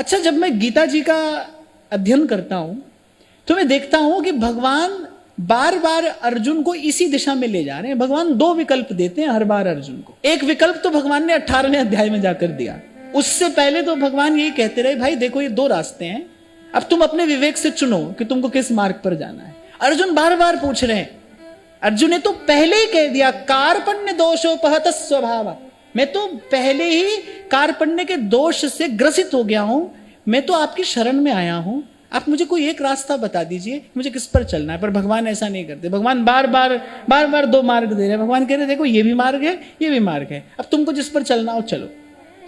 अच्छा, जब मैं गीता जी का अध्ययन करता हूं तो मैं देखता हूं कि भगवान बार बार अर्जुन को इसी दिशा में ले जा रहे हैं। भगवान दो विकल्प देते हैं हर बार अर्जुन को। एक विकल्प तो भगवान ने 18वें अध्याय में जाकर दिया। उससे पहले तो भगवान यही कहते रहे, भाई देखो ये दो रास्ते हैं, अब तुम अपने विवेक से चुनो कि तुमको किस मार्ग पर जाना है। अर्जुन बार बार पूछ रहे हैं। अर्जुन ने तो पहले ही कह दिया, कार्पण्य दोषोपहत स्वभाव, मैं तो पहले ही कार्पण्य के दोष से ग्रसित हो गया हूं, मैं तो आपकी शरण में आया हूं, आप मुझे कोई एक रास्ता बता दीजिए, मुझे किस पर चलना है। पर भगवान ऐसा नहीं करते। भगवान बार बार दो मार्ग दे रहे हैं। भगवान कह रहे देखो ये भी मार्ग है, ये भी मार्ग है, अब तुमको जिस पर चलना हो चलो।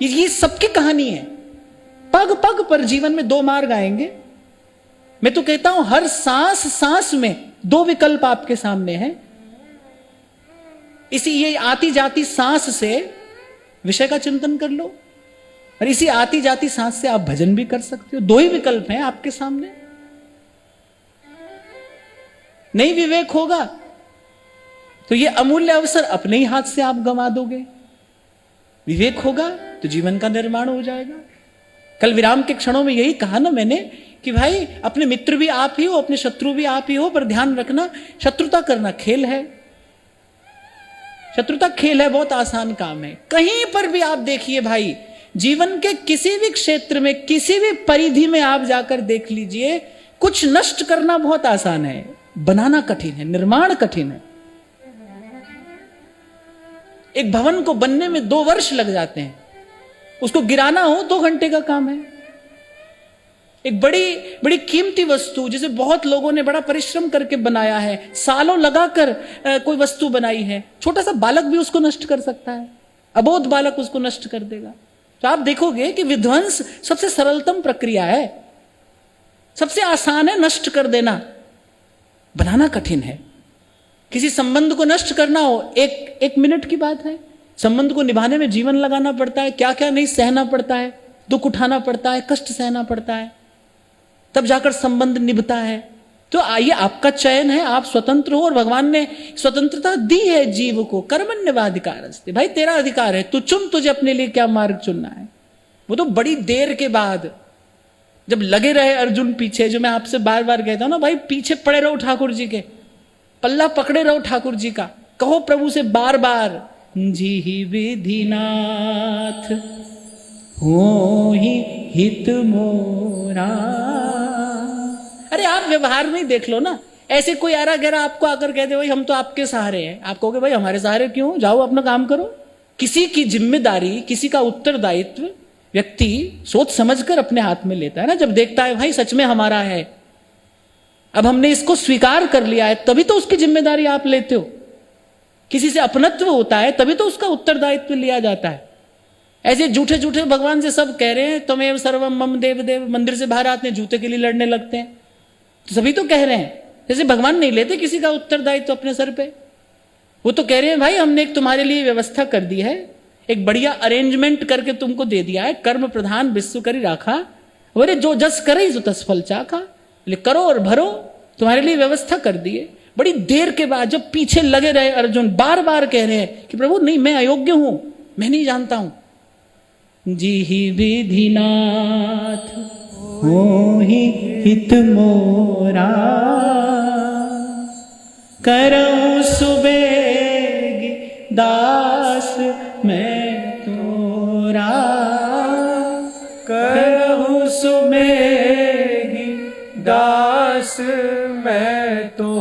ये सबकी कहानी है। पग पग पर जीवन में दो मार्ग आएंगे। मैं तो कहता हूं हर सांस सांस में दो विकल्प आपके सामने हैं। इसी ये आती जाती सांस से विषय का चिंतन कर लो, और इसी आती जाती सांस से आप भजन भी कर सकते हो। दो ही विकल्प हैं आपके सामने। नहीं विवेक होगा तो ये अमूल्य अवसर अपने ही हाथ से आप गंवा दोगे। विवेक होगा तो जीवन का निर्माण हो जाएगा। कल विराम के क्षणों में यही कहा ना मैंने कि भाई अपने मित्र भी आप ही हो, अपने शत्रु भी आप ही हो, पर ध्यान रखना शत्रुता करना खेल है। शत्रुता खेल है, बहुत आसान काम है। कहीं पर भी आप देखिए भाई, जीवन के किसी भी क्षेत्र में, किसी भी परिधि में आप जाकर देख लीजिए, कुछ नष्ट करना बहुत आसान है, बनाना कठिन है, निर्माण कठिन है। एक भवन को बनने में 2 वर्ष लग जाते हैं, उसको गिराना हो 2 घंटे का काम है। एक बड़ी बड़ी कीमती वस्तु जिसे बहुत लोगों ने बड़ा परिश्रम करके बनाया है, सालों लगाकर कोई वस्तु बनाई है, छोटा सा बालक भी उसको नष्ट कर सकता है, अबोध बालक उसको नष्ट कर देगा। तो आप देखोगे कि विध्वंस सबसे सरलतम प्रक्रिया है, सबसे आसान है नष्ट कर देना, बनाना कठिन है। किसी संबंध को नष्ट करना हो एक मिनट की बात है। संबंध को निभाने में जीवन लगाना पड़ता है, क्या क्या नहीं सहना पड़ता है, दुख उठाना पड़ता है, कष्ट सहना पड़ता है, तब जाकर संबंध निभता है। तो आइए, आपका चयन है, आप स्वतंत्र हो, और भगवान ने स्वतंत्रता दी है जीव को। कर्मण्येवाधिकारस्ते, भाई तेरा अधिकार है, तू चुन, तुझे अपने लिए क्या मार्ग चुनना है। वो तो बड़ी देर के बाद जब लगे रहे अर्जुन पीछे, जो मैं आपसे बार बार कहता हूं ना, भाई पीछे पड़े रहो ठाकुर जी के, पल्ला पकड़े रहो ठाकुर जी का, कहो प्रभु से बार बार, जी ही विधिनाथ हो ही हित मोरा। अरे आप व्यवहार में देख लो ना, ऐसे कोई आरा गहरा आपको आकर कह दे भाई हम तो आपके सहारे हैं, आप कहोगे भाई हमारे सहारे क्यों, जाओ अपना काम करो। किसी की जिम्मेदारी, किसी का उत्तरदायित्व व्यक्ति सोच समझकर अपने हाथ में लेता है ना। जब देखता है भाई सच में हमारा है, अब हमने इसको स्वीकार कर लिया है, तभी तो उसकी जिम्मेदारी आप लेते हो। किसी से अपनत्व होता है तभी तो उसका उत्तरदायित्व लिया जाता है। ऐसे झूठे झूठे भगवान से सब कह रहे हैं तमेव सर्वम मम देव देव, मंदिर से बाहर आते हैं जूते के लिए लड़ने लगते हैं, तो सभी तो कह रहे हैं। जैसे भगवान नहीं लेते किसी का उत्तरदायित्व अपने सर पे, वो तो कह रहे हैं भाई हमने एक तुम्हारे लिए व्यवस्था कर दी है, एक बढ़िया अरेंजमेंट करके तुमको दे दिया है, कर्म प्रधान विश्व करी राखा, बोले जो जस करे सो तस फल चाखा, करो और भरो, तुम्हारे लिए व्यवस्था कर दी है। बड़ी देर के बाद जब पीछे लगे रहे अर्जुन, बार बार कह रहे हैं कि प्रभु नहीं, मैं अयोग्य हूं, मैं नहीं जानता हूं। जी ही विधिनाथ हो ही हित मोरा, करऊं सुबेगी दास मैं तोरा, करहु सुमेगी दास मैं तो